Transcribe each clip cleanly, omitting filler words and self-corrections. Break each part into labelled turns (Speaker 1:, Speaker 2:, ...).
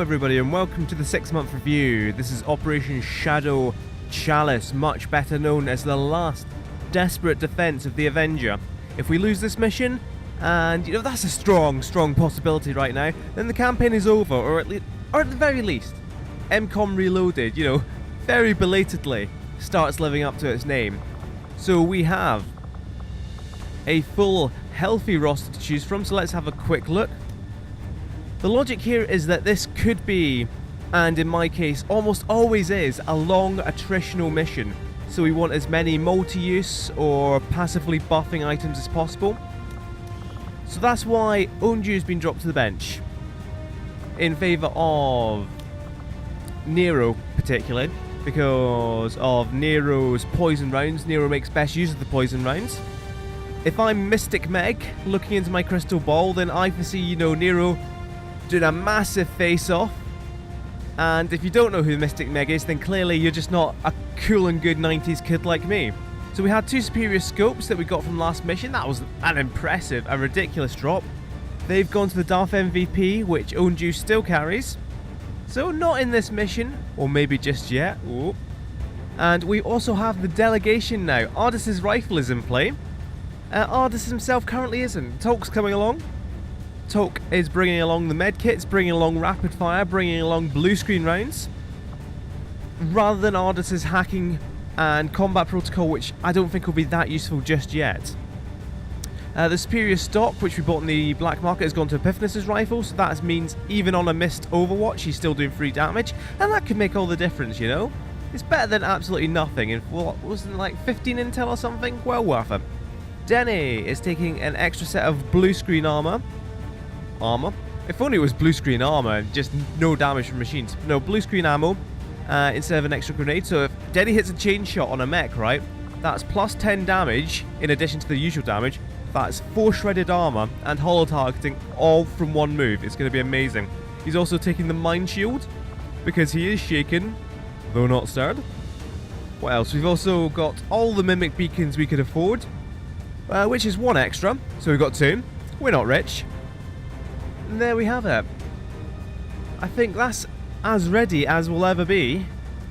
Speaker 1: everybody, and welcome to the 6-month review. This is Operation Shadow Chalice, much better known as the last desperate defense of the Avenger. If we lose this mission, and you know that's a strong possibility right now, then the campaign is over, or at the very least, MKOM Reloaded, you know, very belatedly starts living up to its name. So we have a full, healthy roster to choose from, so let's have a quick look. The logic here is that this could be, and in my case almost always is, a long attritional mission. So we want as many multi-use or passively buffing items as possible. So that's why Avenger has been dropped to the bench in favour of Nero, particularly because of Nero's poison rounds. Nero makes best use of the poison rounds. If I'm Mystic Meg looking into my crystal ball, then I foresee, you know, Nero doing a massive face-off. And if you don't know who Mystic Meg is, then clearly you're just not a cool and good 90s kid like me. So we had 2 superior scopes that we got from last mission. That was an impressive, a ridiculous drop. They've gone to the Darth MVP, which Avenger still carries. So not in this mission, or maybe just yet. Ooh. And we also have the delegation now. Ardis's rifle is in play. Ardis himself currently isn't. Tolk's coming along. Tolk is bringing along the medkits, bringing along rapid fire, bringing along blue screen rounds, rather than Ardis's hacking and combat protocol, which I don't think will be that useful just yet. The superior stock, which we bought in the black market, has gone to Epiphanes' rifle, so that means even on a missed Overwatch, he's still doing 3 damage, and that could make all the difference, you know? It's better than absolutely nothing, and what wasn't like 15 intel or something? Well worth it. Denny is taking an extra set of blue screen armor. If only it was blue screen armor and just no damage from machines. No, blue screen ammo instead of an extra grenade. So if Denny hits a chain shot on a mech, right, that's plus 10 damage in addition to the usual damage. That's 4 shredded armor and holo targeting all from one move. It's going to be amazing. He's also taking the mind shield because he is shaken, though not stirred. What else? We've also got all the mimic beacons we could afford, which is 1 extra. So we've got 2. We're not rich. And there we have it. I think that's as ready as we'll ever be.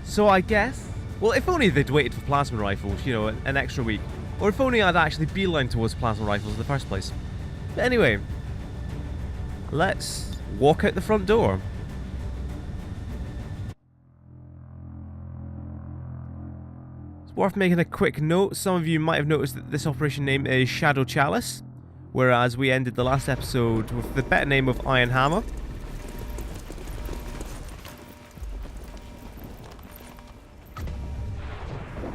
Speaker 1: So I guess, well, if only they'd waited for plasma rifles, you know, an extra week. Or if only I'd actually beeline towards plasma rifles in the first place. But anyway, let's walk out the front door. It's worth making a quick note. Some of you might have noticed that this operation name is Shadow Chalice, whereas we ended the last episode with the better name of Iron Hammer.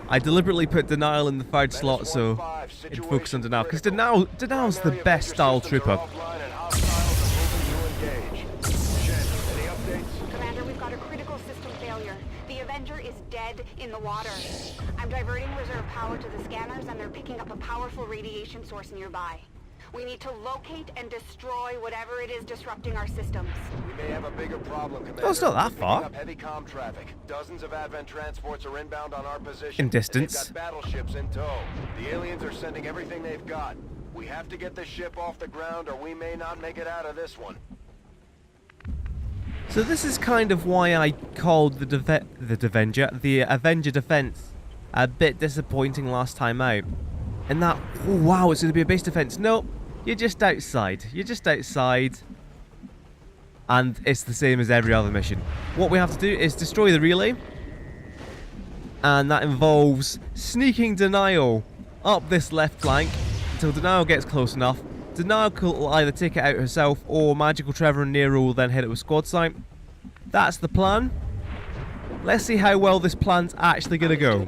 Speaker 1: I deliberately put Denial in the 3rd slot so it'd focus on Denial, because Denial's the best style trooper.
Speaker 2: Commander, we've got a critical system failure. The Avenger is dead in the water. I'm diverting reserve power to the scanners, and they're picking up a powerful radiation source nearby. We need to locate and destroy whatever it is disrupting our systems.
Speaker 3: We may have a bigger problem, Commander.
Speaker 1: Oh, it's not that far.
Speaker 3: Picking up heavy comm traffic. Dozens of Advent transports are inbound on our position.
Speaker 1: In distance.
Speaker 3: They've got battleships in tow. The aliens are sending everything they've got. We have to get this ship off the ground, or we may not make it out of this one.
Speaker 1: So this is kind of why I called the Avenger defense a bit disappointing last time out. And that, oh wow, it's going to be a base defense. No, you're just outside. You're just outside. And it's the same as every other mission. What we have to do is destroy the relay. And that involves sneaking Denial up this left flank until Denial gets close enough. Denial will either take it out herself, or Magical Trevor and Nero will then hit it with squad sight. That's the plan. Let's see how well this plan's actually going to go.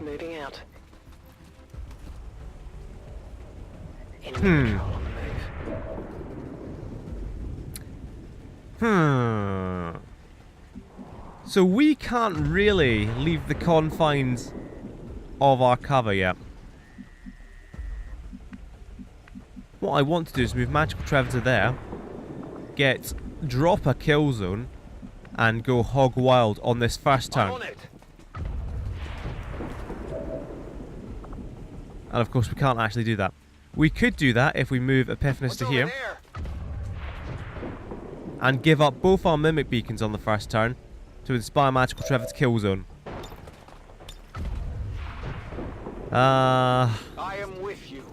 Speaker 1: So we can't really leave the confines of our cover yet. What I want to do is move Magical Trevor to there, drop a kill zone, and go hog wild on this first turn. And of course we can't actually do that. We could do that if we move Epiphanes to here. and give up both our mimic beacons on the first turn to inspire Magical Trevor to kill zone.
Speaker 3: I am with you.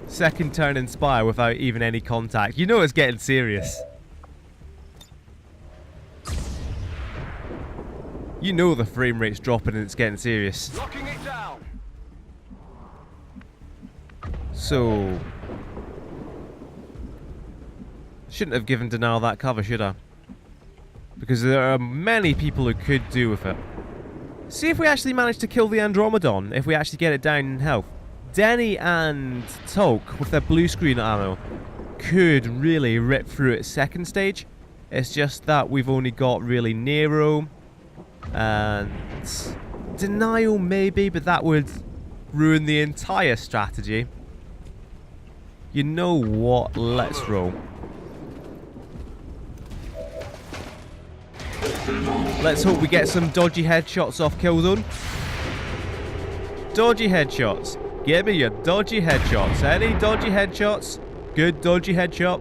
Speaker 1: Second turn inspire without even any contact. You know it's getting serious. You know the frame rate's dropping and it's getting serious.
Speaker 3: Locking it down.
Speaker 1: So... shouldn't have given Denial that cover, should I? Because there are many people who could do with it. See if we actually manage to kill the Andromedon, if we actually get it down in health. Denny and Tolk, with their blue screen ammo, could really rip through it second stage. It's just that we've only got really Nero and Denial maybe, but that would ruin the entire strategy. You know what? Let's roll. Let's hope we get some dodgy headshots off Killzone. Dodgy headshots. Give me your dodgy headshots. Any dodgy headshots? Good dodgy headshot.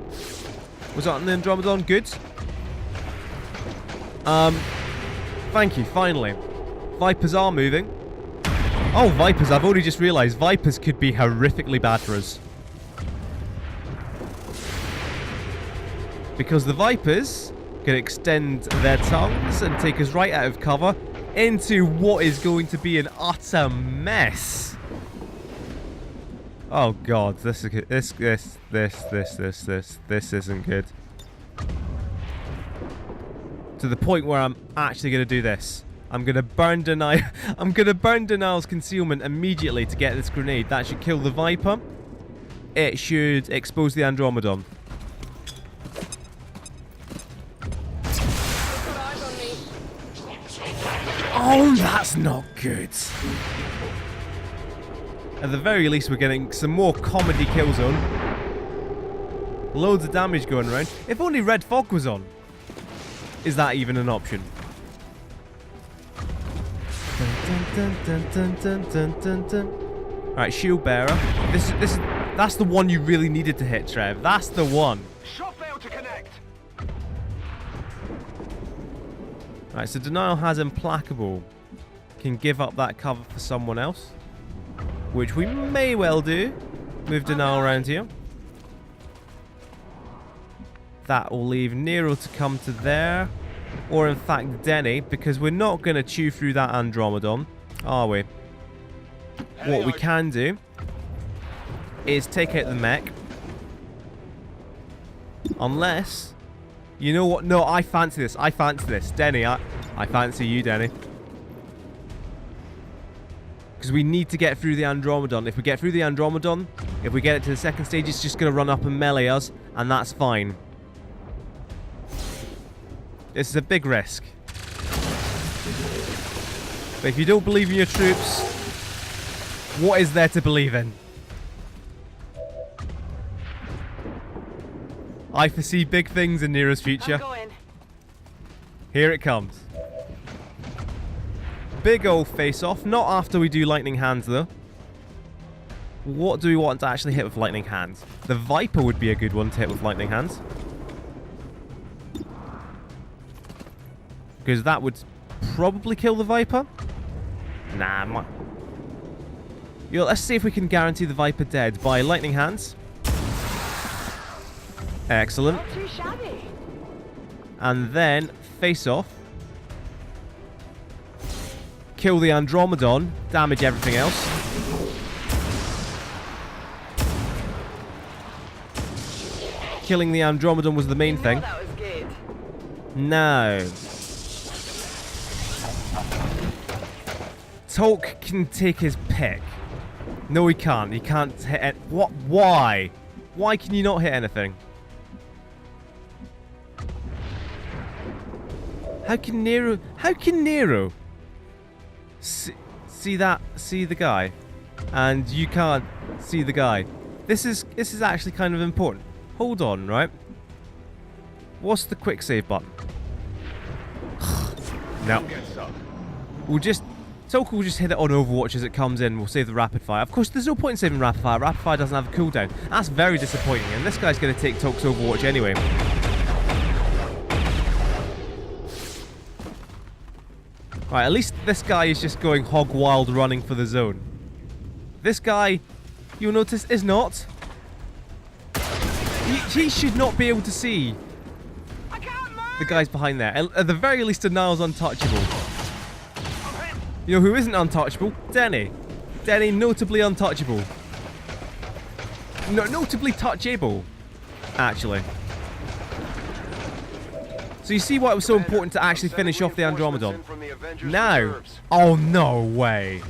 Speaker 1: Was that on the Andromedon? Good. Thank you, finally. Vipers are moving. Oh, Vipers. I've only just realised Vipers could be horrifically bad for us. Because the Vipers can extend their tongues and take us right out of cover into what is going to be an utter mess. Oh god, this isn't good. To the point where I'm actually going to do this. I'm going to burn Denial. I'm going to burn Denial's concealment immediately to get this grenade. That should kill the Viper. It should expose the Andromedon. Oh, that's not good. At the very least, we're getting some more comedy Killzone. Loads of damage going around. If only Red Fog was on. Is that even an option? Alright, Shield Bearer. That's the one you really needed to hit, Trev. That's the one.
Speaker 3: Shot failed to connect.
Speaker 1: Alright, so Denial has Implacable. Can give up that cover for someone else. Which we may well do. Move Denial around here. That will leave Nero to come to there. Or in fact Denny, because we're not going to chew through that Andromedon, are we? What we can do is take out the mech. Unless... you know what? No, I fancy this. I fancy this. Denny, I fancy you, Denny. Because we need to get through the Andromedon. If we get through the Andromedon, if we get it to the second stage, it's just going to run up and melee us, and that's fine. This is a big risk. But if you don't believe in your troops, what is there to believe in? I foresee big things in Nero's future. Here it comes. Big old face-off. Not after we do Lightning Hands, though. What do we want to actually hit with Lightning Hands? The Viper would be a good one to hit with Lightning Hands. Because that would probably kill the Viper. Nah, let's see if we can guarantee the Viper dead by Lightning Hands. Excellent.
Speaker 2: Not too shabby.
Speaker 1: And then face off. Kill the Andromedon. Damage everything else. Killing the Andromedon was the main thing.
Speaker 2: That was good.
Speaker 1: No. Tolk can take his pick. No, he can't. He can't hit it. What? Why? Why can you not hit anything? How can Nero see that? See the guy, and you can't see the guy. This is actually kind of important. Hold on, right? What's the quick save button? No. We'll just Toke will just hit it on Overwatch as it comes in. We'll save the rapid fire. Of course, there's no point in saving rapid fire. Rapid fire doesn't have a cooldown. That's very disappointing. And this guy's going to take Toke's Overwatch anyway. Right, at least this guy is just going hog wild running for the zone. This guy, you'll notice, is not. He should not be able to see the guys behind there. At the very least, Niall's untouchable. You know who isn't untouchable? Denny. Denny, notably untouchable. No, notably touchable, actually. So you see why it was so important to actually finish off the Andromedon? Now, oh no way.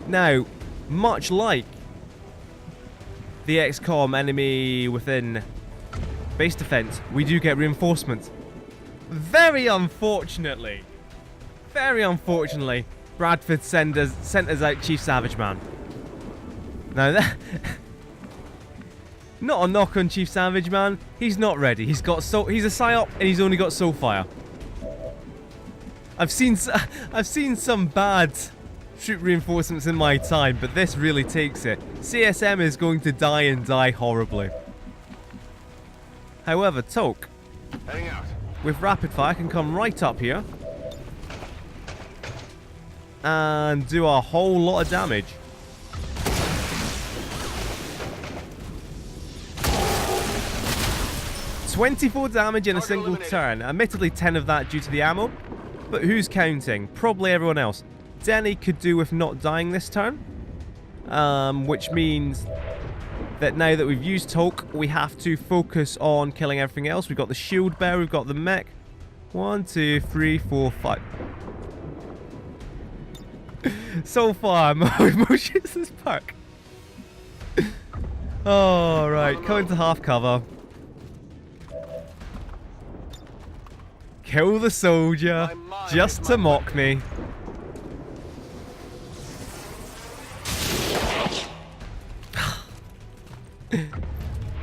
Speaker 1: Now, much like the XCOM enemy within base defense, we do get reinforcements. Very unfortunately, Bradford sent us out Chief Savage Man. Now that not a knock on Chief Savage Man, he's not ready. He's a psyop and he's only got Soulfire. I've seen some bad troop reinforcements in my time, but this really takes it. CSM is going to die and die horribly. However, Toke, with rapid fire, can come right up here and do a whole lot of damage. $24 damage in a single turn. Admittedly, 10 of that due to the ammo, but who's counting? Probably everyone else. Denny could do with not dying this turn, which means that now that we've used Toke, we have to focus on killing everything else. We've got the shield bearer, we've got the mech. 1, 2, 3, 4, 5. So far, I'm emotions as fuck. Alright, coming to half cover. Kill the soldier, just to mock me.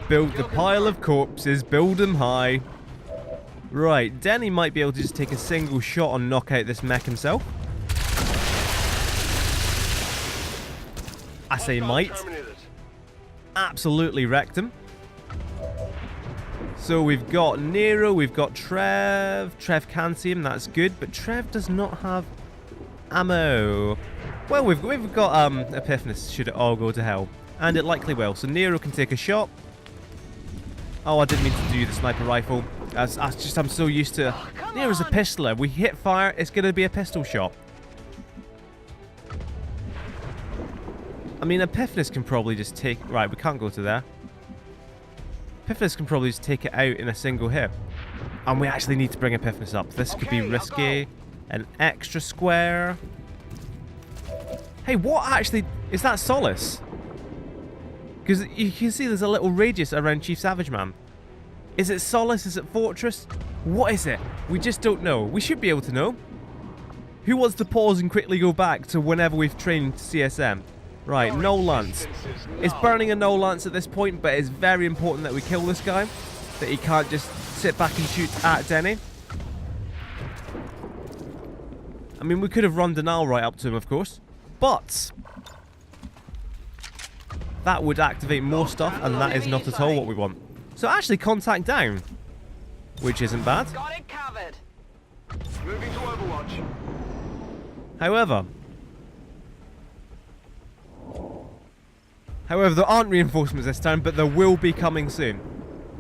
Speaker 1: Build the pile of corpses, build them high. Right, Denny might be able to just take a single shot and knock out this mech himself. I say might. Absolutely wrecked him. So we've got Nero, we've got Trev. Trev can see him, that's good, but Trev does not have ammo. Well, we've got Epiphanes, should it all go to hell. And it likely will. So Nero can take a shot. Oh, I didn't mean to do the sniper rifle. I'm so used to... Nero's a pistoler. We hit fire, it's going to be a pistol shot. I mean, Epiphanes can probably just take... Right, we can't go to there. Epiphanes can probably just take it out in a single hit. And we actually need to bring Epiphanes up. This could be risky. An extra square. Hey, what actually... Is that Solace? Because you can see there's a little radius around Chief Savage Man. Is it Solace? Is it Fortress? What is it? We just don't know. We should be able to know. Who wants to pause and quickly go back to whenever we've trained CSM? Right, no lance. It's burning a no lance at this point, but it's very important that we kill this guy. That he can't just sit back and shoot at Denny. I mean, we could have run Denal right up to him, of course. But that would activate more stuff, and that is not at all what we want. So actually, contact down, which isn't bad.
Speaker 2: Got it covered.
Speaker 3: Moving to Overwatch.
Speaker 1: However, there aren't reinforcements this time, but there will be coming soon.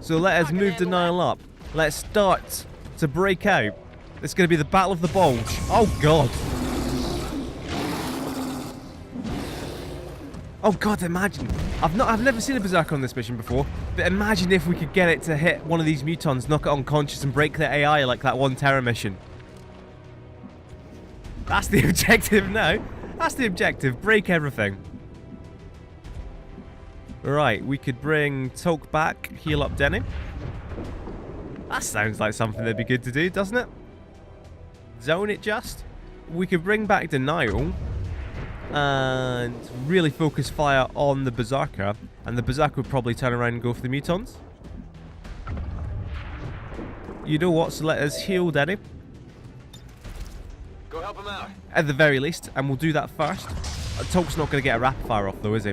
Speaker 1: So let us move Denial up. Let's start to break out. It's going to be the Battle of the Bulge. Oh god. Oh god, imagine. I've never seen a Berserker on this mission before, but imagine if we could get it to hit one of these mutons, knock it unconscious, and break their AI like that one Terror mission. That's the objective now. That's the objective. Break everything. Right, we could bring Toke back, heal up Denny. That sounds like something that'd be good to do, doesn't it? Zone it just. We could bring back Denial and really focus fire on the Berserker, and the Berserker would probably turn around and go for the mutons. You know what, so let us heal Denny.
Speaker 3: Go help him out.
Speaker 1: at the very least, and we'll do that first. Toke's not going to get a rapid fire off though, is he?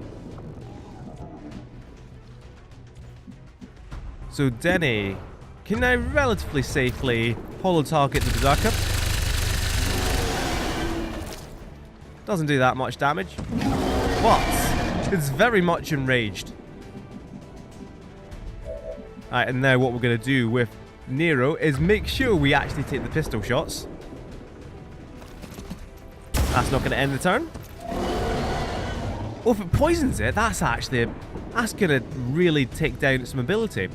Speaker 1: So Denny can now relatively safely holo target the Berserker. Doesn't do that much damage, but it's very much enraged. Alright, and now what we're going to do with Nero is make sure we actually take the pistol shots. That's not going to end the turn. Oh, if it poisons it, that's going to really take down its mobility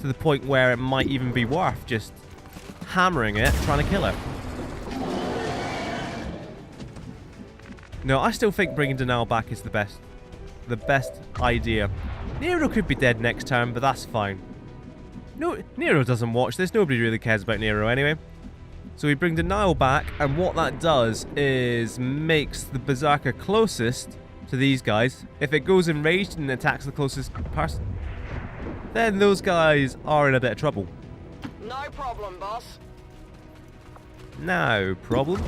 Speaker 1: to the point where it might even be worth just hammering it, trying to kill it. No, I still think bringing Denial back is the best idea. Nero could be dead next turn, but that's fine. No, Nero doesn't watch this. Nobody really cares about Nero anyway. So we bring Denial back, and what that does is makes the Berserker closest to these guys. If it goes enraged and attacks the closest person, then those guys are in a bit of trouble.
Speaker 4: No problem, boss.
Speaker 1: No problem.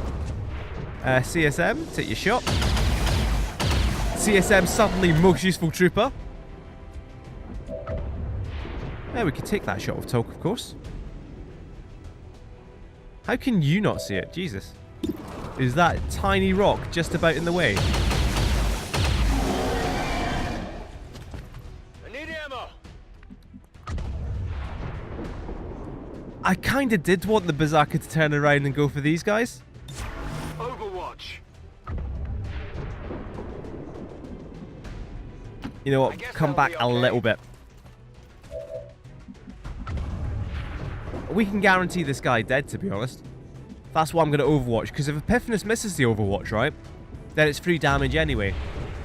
Speaker 1: CSM, take your shot. CSM suddenly most useful trooper. Yeah, we could take that shot with Toke, of course. How can you not see it? Jesus. Is that tiny rock just about in the way?
Speaker 3: I need ammo.
Speaker 1: I kinda did want the Berserker to turn around and go for these guys.
Speaker 3: Overwatch.
Speaker 1: You know what? Come back a little bit. We can guarantee this guy dead, to be honest. That's why I'm going to Overwatch, because if Epiphanous misses the Overwatch, right, then it's free damage anyway.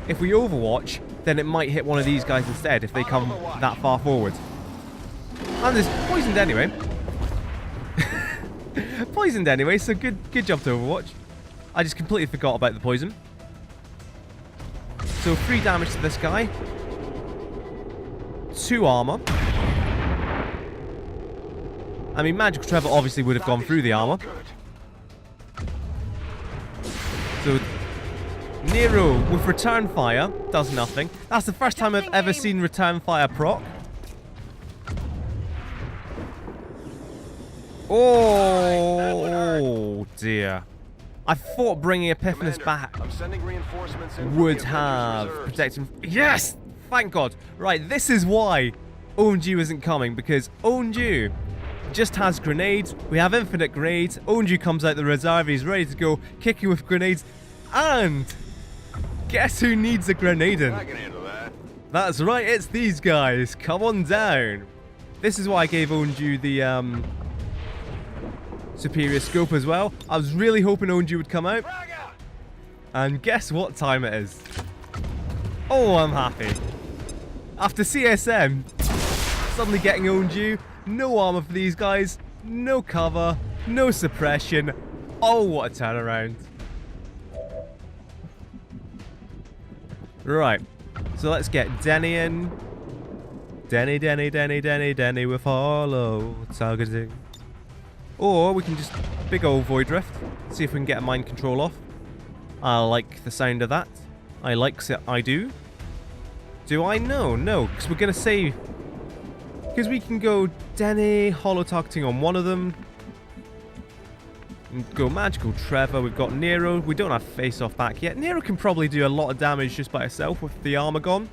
Speaker 1: If we Overwatch, then it might hit one of these guys instead if they come that far forward. And it's poisoned anyway. Poisoned anyway, so good job to Overwatch. I just completely forgot about the poison. So 3 damage to this guy. 2 armor. I mean, Magical Trevor obviously would have gone through the armor. So, Nero with Return Fire does nothing. That's the first time I've ever seen Return Fire proc. Oh dear. I thought bringing Epiphanous back would have protected him. Yes! Thank God. Right, this is why Onju isn't coming, because Onju just has grenades. We have infinite grenades. Onju comes out the reserve. He's ready to go, kicking with grenades. And guess who needs a grenade in?
Speaker 3: I can handle that.
Speaker 1: That's right, it's these guys. Come on down. This is why I gave Onju the superior scope as well. I was really hoping Onju would come out. And guess what time it is? Oh, I'm happy. After CSM suddenly getting Onju, no armor for these guys, no cover, no suppression. Oh, what a turnaround. Right, so let's get Denny in. Denny with hollow targeting. Or we can just big old Void Rift, see if we can get a mind control off. I like the sound of that. I likes it, I do. Do I? No, because we're going to save. Because we can go Denny, holo targeting on one of them. And go Magical Trevor, we've got Nero. We don't have face off back yet. Nero can probably do a lot of damage just by herself with the armor gone.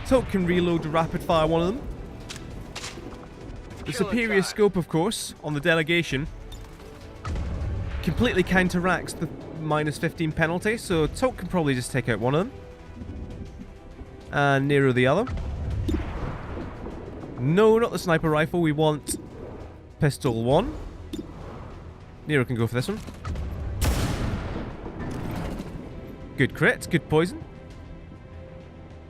Speaker 1: Toke can reload to rapid fire one of them. The superior scope, of course, on the delegation completely counteracts the -15 penalty, so Toke can probably just take out one of them. And Nero the other. No, not the sniper rifle. We want pistol 1. Nero can go for this one. Good crit, good poison.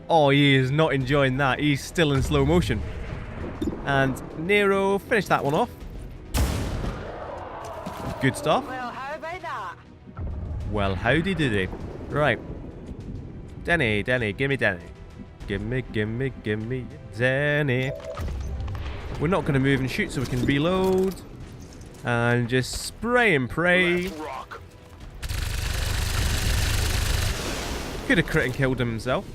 Speaker 1: Oh, he is not enjoying that. He's still in slow motion. And Nero finished that one off. Good stuff.
Speaker 4: Well, how about that?
Speaker 1: Well, howdy diddy. Right. Denny, gimme Denny. Gimme Denny. We're not going to move and shoot so we can reload. And just spray and pray.
Speaker 3: Let's rock.
Speaker 1: Could have crit and killed him himself.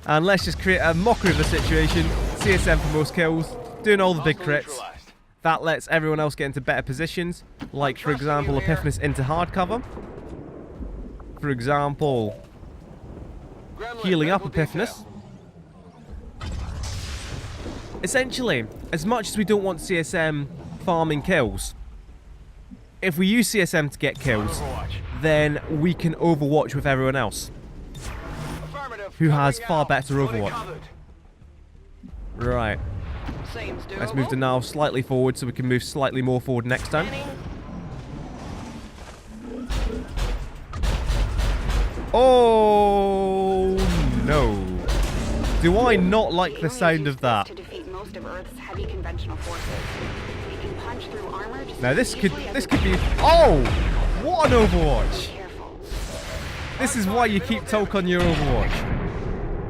Speaker 1: And let's just create a mockery of the situation. CSM for most kills, doing all the big crits. That lets everyone else get into better positions. Like, for example, Epiphanis into hard cover. For example, healing up Epiphanis. Essentially, as much as we don't want CSM farming kills, if we use CSM to get kills, then we can overwatch with everyone else who has far better overwatch. Right.
Speaker 4: Seems doable.
Speaker 1: Let's move the now slightly forward so we can move slightly more forward next time. Oh no. Do I not like the sound of that?
Speaker 2: To defeat most of Earth's heavy conventional forces. We can punch through armor just
Speaker 1: Now
Speaker 2: as
Speaker 1: this could
Speaker 2: easily as
Speaker 1: be oh! What an overwatch!
Speaker 2: careful.
Speaker 1: This is why you keep Tolk on your overwatch.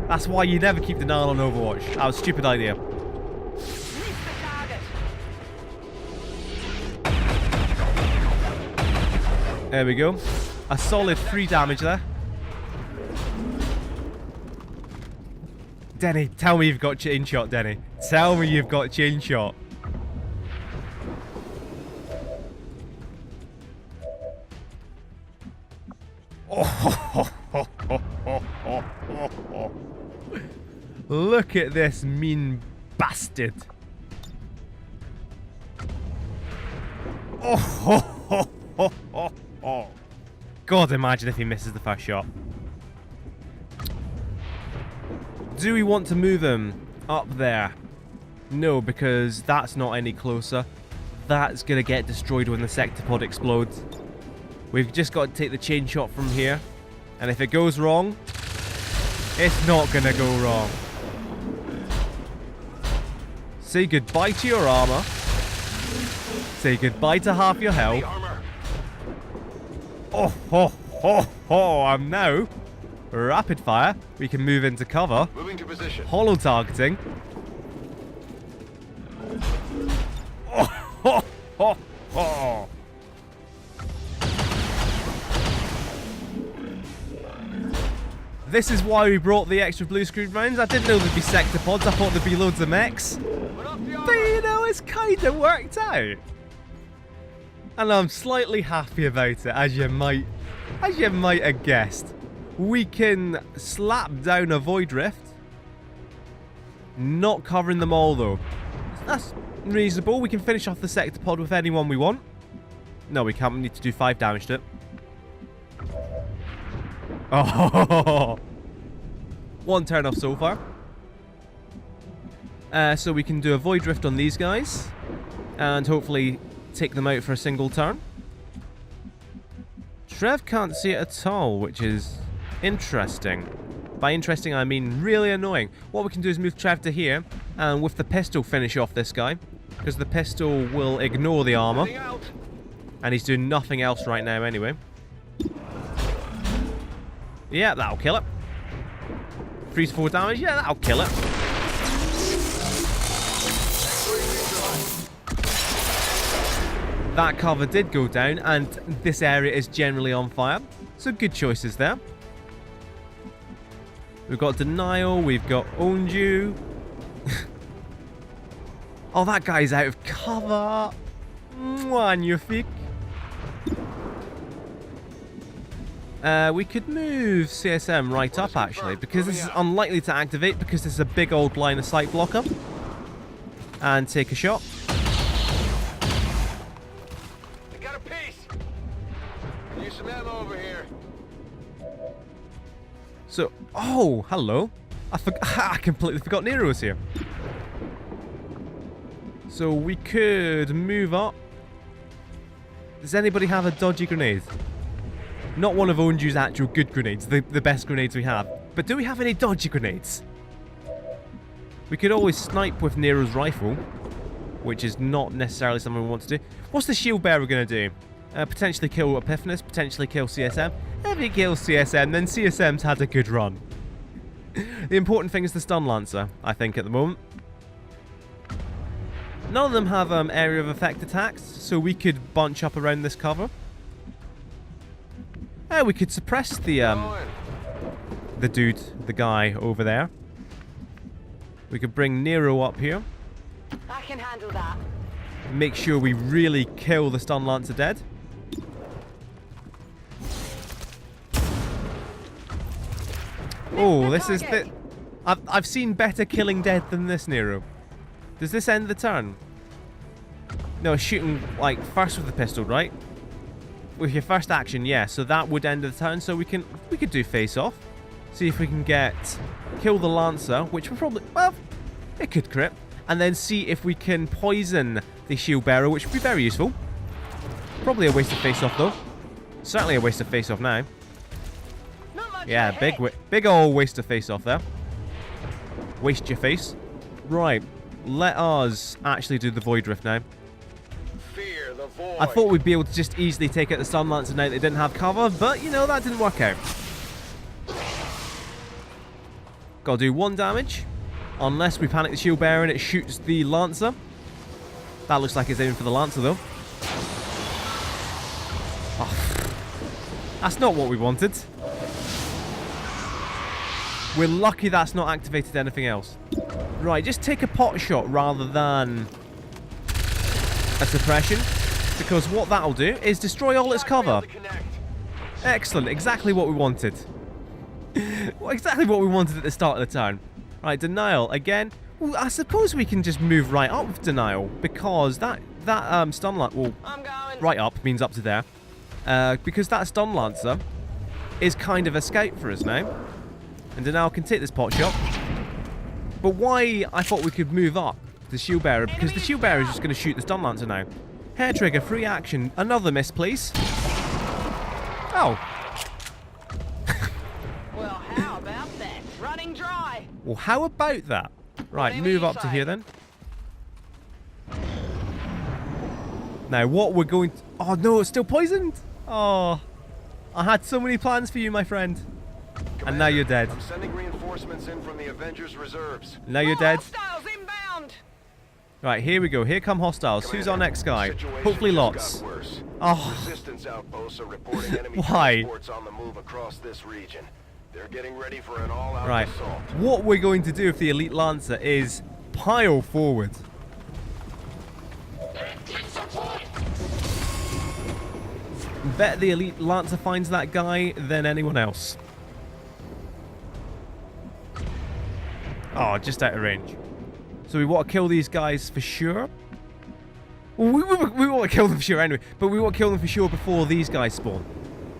Speaker 1: That's why you never keep denial on overwatch. That was a stupid idea.
Speaker 2: Reach the target.
Speaker 1: There we go. A solid 3 damage there. Denny, tell me you've got chain shot, Denny. Tell me you've got chain shot. Look at this mean bastard. God, imagine if he misses the first shot. Do we want to move him up there? No, because that's not any closer. That's going to get destroyed when the sectopod explodes. We've just got to take the chain shot from here. And if it goes wrong, it's not going to go wrong. Say goodbye to your armor. Say goodbye to half your health. And now, rapid fire. We can move into cover.
Speaker 3: Moving to position.
Speaker 1: Holo targeting. This is why we brought the extra blue screen rounds. I didn't know there'd be sectopods. I thought there'd be loads of mechs. But you know, it's kind of worked out. And I'm slightly happy about it, as you might have guessed. We can slap down a Void Rift. Not covering them all, though. That's reasonable. We can finish off the sectopod with anyone we want. No, we can't. We need to do 5 damage to it. Oh, 1 turn off so far. So we can do a Void Rift on these guys. And hopefully take them out for a single turn. Trev can't see it at all, which is interesting. By interesting, I mean really annoying. What we can do is move Trev to here, and with the pistol finish off this guy. Because the pistol will ignore the armor. And he's doing nothing else right now anyway. Yeah, that'll kill it. 3 to 4 damage. Yeah, that'll kill it. That cover did go down, and this area is generally on fire. So good choices there. We've got Denial, we've got Owned You. Oh, that guy's out of cover. Magnifique. We could move CSM right up, actually, because this is unlikely to activate, because this is a big old line of sight blocker. And take a shot.
Speaker 3: I got a piece. Use some ammo over here.
Speaker 1: So, oh, hello. I completely forgot Nero was here. So we could move up. Does anybody have a dodgy grenade? Not one of Owned You's actual good grenades, the best grenades we have. But do we have any dodgy grenades? We could always snipe with Nero's rifle, which is not necessarily something we want to do. What's the shield bearer going to do? Potentially kill Epiphanis, potentially kill CSM. If he kills CSM, then CSM's had a good run. The important thing is the stun lancer, I think, at the moment. None of them have area of effect attacks, so we could bunch up around this cover. We could suppress the dude, the guy over there. We could bring Nero up here.
Speaker 4: I can handle that.
Speaker 1: Make sure we really kill the Stun Lancer dead. Oh, this is the... I've seen better killing dead than this, Nero. Does this end the turn? No, shooting, like, first with the pistol, right? With your first action, yeah. So that would end the turn, so we could do face-off. See if we can kill the Lancer, which will probably... Well, it could crit. And then see if we can poison the shield bearer, which would be very useful. Probably a waste of face-off, though. Certainly a waste of face-off now. Yeah, big old waste of face-off there. Waste your face. Right, let us actually do the Void Rift now.
Speaker 3: Fear the void.
Speaker 1: I thought we'd be able to just easily take out the Stun Lancer now they didn't have cover, but, you know, that didn't work out. Gotta do 1 damage. Unless we panic the shield bearer and it shoots the Lancer. That looks like it's aiming for the Lancer, though. Oh, that's not what we wanted. We're lucky that's not activated anything else. Right, just take a pot shot rather than a suppression. Because what that'll do is destroy all its cover. Excellent, exactly what we wanted. Exactly what we wanted at the start of the turn. Right, denial again. Well, I suppose we can just move right up with denial because that stun lancer. Well,
Speaker 4: I'm going.
Speaker 1: right up means up to there. Because that stun lancer is kind of a scout for us now, and denial can take this pot shot. But why I thought we could move up the shield bearer because the shield bearer is just going to shoot the stun lancer now. Hair trigger, free action, another miss, please. Oh.
Speaker 4: Well, how about that? Running dry.
Speaker 1: Well, how about that? Right, move up to here then. Now, what we're going to... Oh, no, it's still poisoned. Oh, I had so many plans for you, my friend.
Speaker 3: Commander,
Speaker 1: and now you're dead.
Speaker 3: I'm sending reinforcements in from the Avengers reserves.
Speaker 1: Now you're dead.
Speaker 4: Hostiles inbound.
Speaker 1: Right, here we go. Here come hostiles.
Speaker 3: Commander,
Speaker 1: Who's our next guy?
Speaker 3: situation
Speaker 1: Hopefully
Speaker 3: just
Speaker 1: lots.
Speaker 3: got worse.
Speaker 1: Oh.
Speaker 3: Resistance outposts are reporting enemy
Speaker 1: Why?
Speaker 3: transports on the move across this region. They're getting ready for an all-out
Speaker 1: Right.
Speaker 3: assault.
Speaker 1: What we're going to do with the Elite Lancer is pile forward. Bet the Elite Lancer finds that guy than anyone else. Oh, just out of range. So we want to kill these guys for sure. Well, we want to kill them for sure anyway, but we want to kill them for sure before these guys spawn.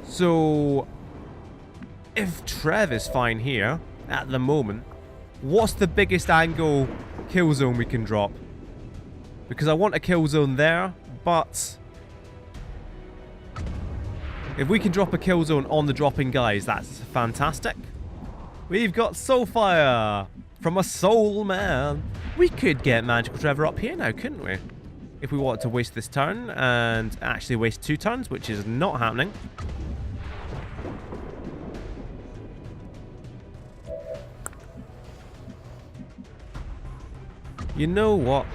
Speaker 1: So, if Trev is fine here, at the moment, what's the biggest angle kill zone we can drop? Because I want a kill zone there, but... if we can drop a kill zone on the dropping guys, that's fantastic. We've got Soulfire from a Soul Man. We could get Magical Trevor up here now, couldn't we? If we wanted to waste this turn and actually waste 2 turns, which is not happening. You know what?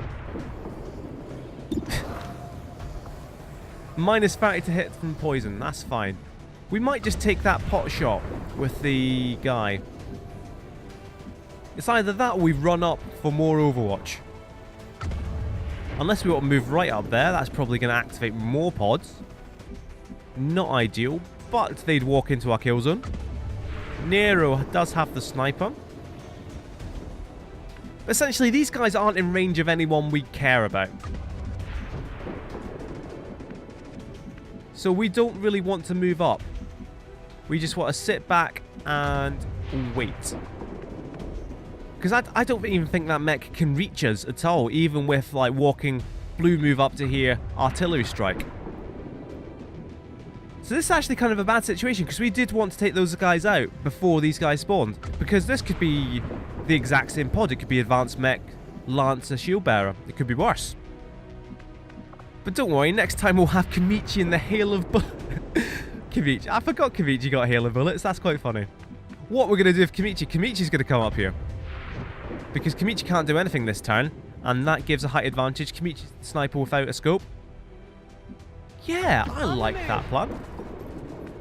Speaker 1: Minus 30 to hit from poison, that's fine. We might just take that pot shot with the guy. It's either that or we run up for more Overwatch. Unless we want to move right up there, that's probably going to activate more pods. Not ideal, but they'd walk into our kill zone. Nero does have the sniper. Essentially, these guys aren't in range of anyone we care about. So we don't really want to move up. We just want to sit back and wait. Because I don't even think that mech can reach us at all, even with like walking blue move up to here, artillery strike. So this is actually kind of a bad situation because we did want to take those guys out before these guys spawned. Because this could be the exact same pod. It could be advanced mech, Lancer, shield bearer. It could be worse. But don't worry, next time we'll have Kamichi in the hail of bullets. Kamichi. I forgot Kamichi got hail of bullets. That's quite funny. What we're going to do with Kamichi, Kamichi's going to come up here. Because Kamichi can't do anything this turn. And that gives a height advantage. Kimichi's the sniper without a scope. Yeah, I like that plan.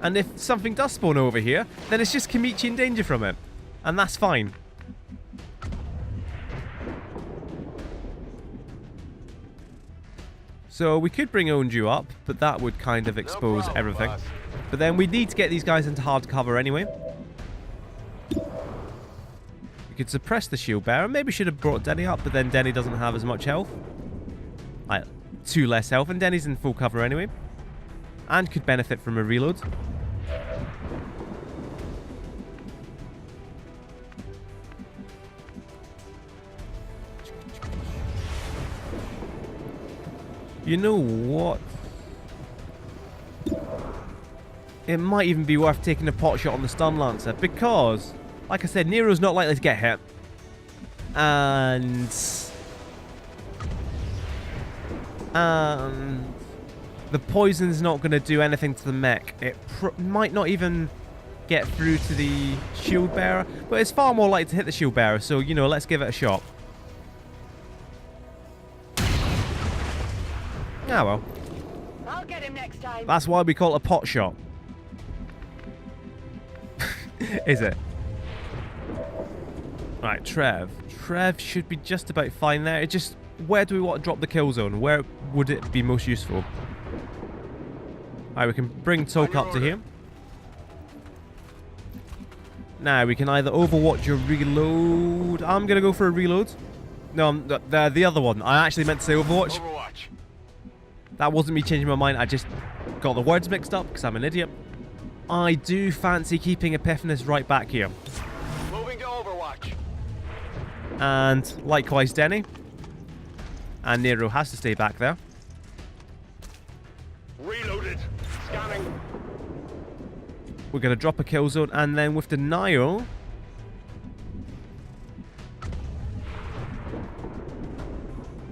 Speaker 1: And if something does spawn over here, then it's just Kimichi in danger from it. And that's fine. So we could bring Onju up, but that would kind of expose everything.
Speaker 3: boss.
Speaker 1: But then we need to get these guys into hard cover anyway. We could suppress the shield bearer. Maybe should have brought Denny up, but then Denny doesn't have as much health. 2 less health, and Denny's in full cover anyway. And could benefit from a reload. You know what? It might even be worth taking a pot shot on the stun lancer because, like I said, Nero's not likely to get hit. And the poison's not going to do anything to the mech. It might not even get through to the shield bearer, but it's far more likely to hit the shield bearer, so, you know, let's give it a shot. Ah, well.
Speaker 4: I'll get him next time.
Speaker 1: That's why we call it a pot shot. Is it? Right, Trev. Trev should be just about fine there. It just... Where do we want to drop the kill zone? Where would it be most useful? Alright, we can bring Toke up to here. Now, we can either overwatch or reload. I'm going to go for a reload. No, the other one. I actually meant to say overwatch.
Speaker 3: Overwatch.
Speaker 1: That wasn't me changing my mind. I just got the words mixed up because I'm an idiot. I do fancy keeping Epiphanes right back here.
Speaker 3: Moving to Overwatch.
Speaker 1: And likewise Denny. And Nero has to stay back there.
Speaker 3: Reloaded. Scanning.
Speaker 1: We're going to drop a kill zone. And then with Denial...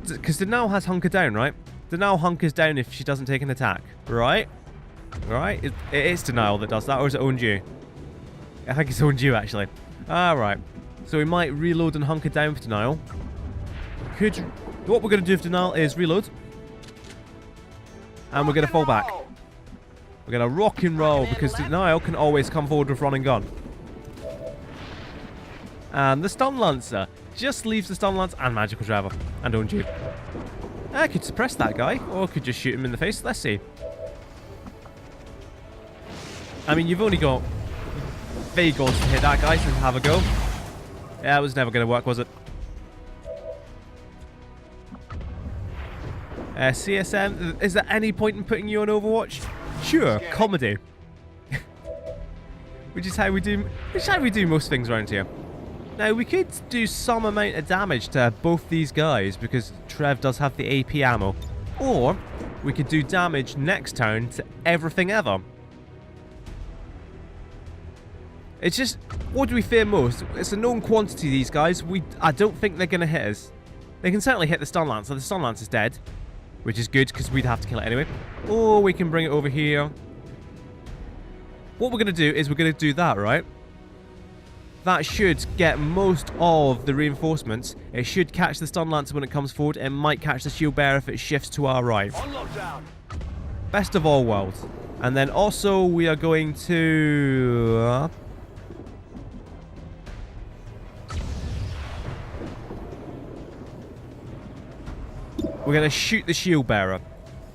Speaker 1: Because Denial has hunker down, right? Denial hunkers down if she doesn't take an attack. Right? Right? It is Denial that does that, or is it Onju? I think it's Onju, actually. Alright. So we might reload and hunker down for Denial. What we're going to do for Denial is reload. And we're going to fall back. We're going to rock and roll, because Denial can always come forward with run and gun. And the Stun Lancer just leaves the Stun Lance and Magical Travel. And Onju. I could suppress that guy, or I could just shoot him in the face. Let's see. I mean, you've only got Vagos to hit that guy, so have a go. Yeah, it was never going to work, was it? CSM, is there any point in putting you on Overwatch? Sure, comedy. which is how we do most things around here. Now, we could do some amount of damage to both these guys, because Trev does have the AP ammo. Or, we could do damage next turn to everything ever. It's just, what do we fear most? It's a known quantity, these guys. I don't think they're going to hit us. They can certainly hit the Stun Lancer. The Stun Lance is dead, which is good, because we'd have to kill it anyway. Or we can bring it over here. What we're going to do is we're going to do that, right? That should get most of the reinforcements. It should catch the Stun Lancer when it comes forward. It might catch the Shield Bearer if it shifts to our right.
Speaker 3: On lockdown.
Speaker 1: Best of all worlds. And then also we are going to... we're going to shoot the Shield Bearer.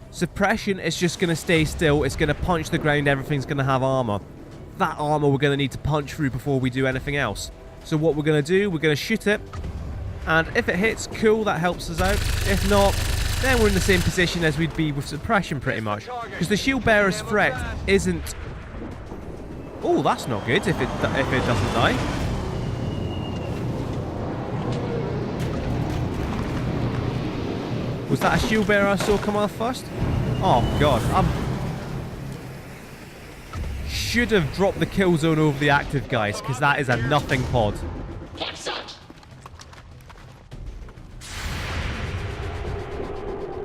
Speaker 1: Suppression is just going to stay still. It's going to punch the ground. Everything's going to have armor. That armor we're going to need to punch through before we do anything else. So what we're going to do, we're going to shoot it. And if it hits, cool, that helps us out. If not, then we're in the same position as we'd be with suppression pretty much. Because the Shield Bearer's threat isn't... Oh, that's not good if it doesn't die. Was that a Shield Bearer I saw come off first? Oh god, should have dropped the kill zone over the active guys, because that is a nothing pod.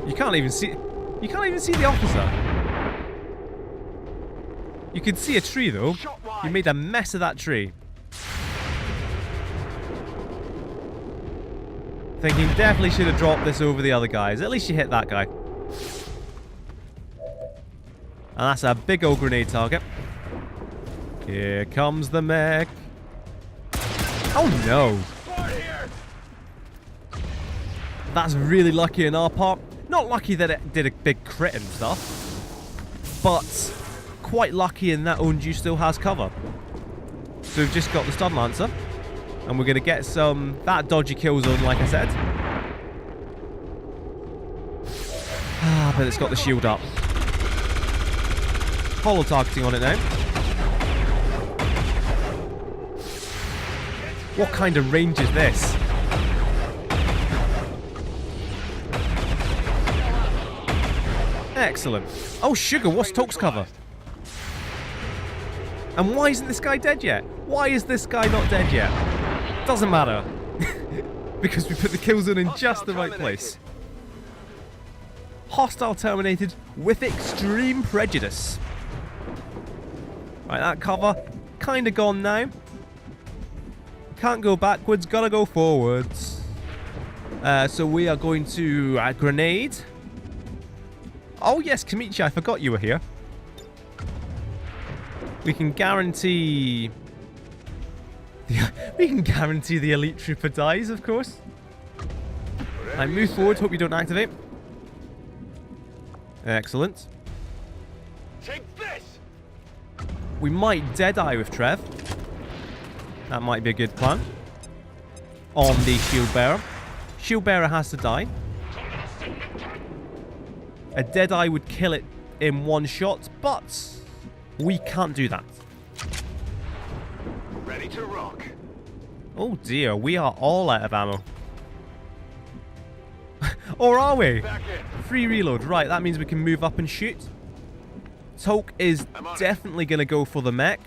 Speaker 1: You can't even see the officer. You can see a tree though. You made a mess of that tree. Thinking definitely should have dropped this over the other guys. At least you hit that guy. And that's a big old grenade target. Here comes the mech. Oh no. That's really lucky on our part. Not lucky that it did a big crit and stuff, but quite lucky in that Onju still has cover. So we've just got the stun lancer, and we're going to get some that dodgy kill zone, like I said. But it's got the shield up. Holo targeting on it now. What kind of range is this? Excellent. Oh, sugar, what's Toke's cover? And why isn't this guy dead yet? Why is this guy not dead yet? Doesn't matter. Because we put the kill zone in just the right place. Hostile terminated with extreme prejudice. Right, that cover kind of gone now. Can't go backwards, gotta go forwards. So we are going to grenade. Oh yes, Kamichi, I forgot you were here. We can guarantee... we can guarantee the elite trooper dies, of course. I move forward, hope you don't activate. Excellent.
Speaker 3: Take this!
Speaker 1: We might Deadeye with Trev. That might be a good plan. On the shield bearer. Shield bearer has to die. A Deadeye would kill it in one shot, but we can't do that.
Speaker 3: Ready to rock.
Speaker 1: Oh dear, we are all out of ammo. Or are we?
Speaker 3: Back in.
Speaker 1: Free reload. Right, that means we can move up and shoot. Toke is definitely going to go for the mech.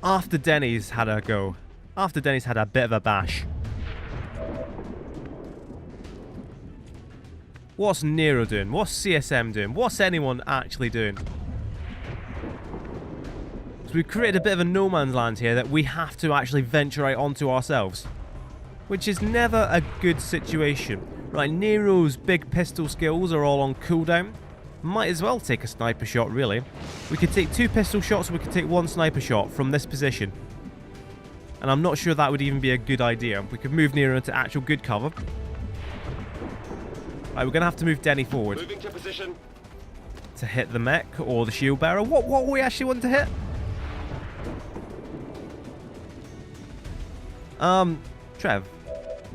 Speaker 1: After Denny's had a go. After Denny's had a bit of a bash. What's Nero doing? What's CSM doing? What's anyone actually doing? So we've created a bit of a no man's land here that we have to actually venture out onto ourselves. Which is never a good situation. Right, Nero's big pistol skills are all on cooldown. Might as well take a sniper shot, really. We could take 2 pistol shots, or we could take 1 sniper shot from this position. And I'm not sure that would even be a good idea. We could move Nero into actual good cover. Right, we're going to have to move Denny forward.
Speaker 3: Moving to position.
Speaker 1: To hit the mech or the shield bearer. What we actually want to hit? Trev.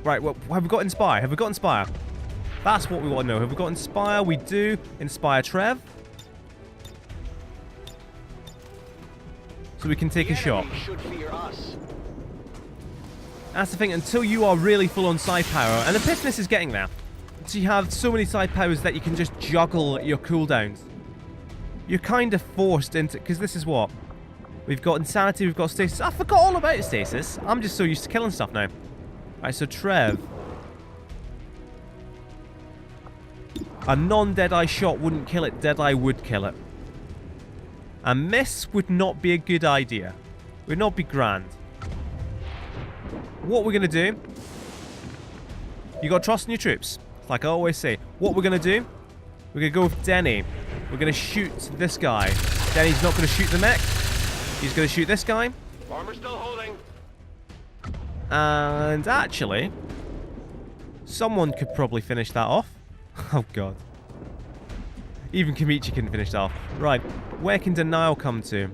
Speaker 1: Right, well, have we got Inspire? Have we got Inspire? That's what we want to know. Have we got Inspire? We do. Inspire Trev. So we can take a shot.
Speaker 3: Should fear us.
Speaker 1: That's the thing, until you are really full on side power, and the Epiphanous is getting there. So you have so many side powers that you can just juggle your cooldowns. You're kind of forced into... Because this is what? We've got Insanity, we've got Stasis. I forgot all about Stasis. I'm just so used to killing stuff now. Right, so Trev. A non-Deadeye shot wouldn't kill it. Deadeye would kill it. A miss would not be a good idea. Would not be grand. What we're going to do... You got to trust in your troops. Like I always say. What we're going to do... We're going to go with Denny. We're going to shoot this guy. Denny's not going to shoot the mech. He's going to shoot this guy.
Speaker 3: Armor still holding.
Speaker 1: And actually... Someone could probably finish that off. Oh, God. Even Kamichi can finish that off. Right. Where can Denial come to?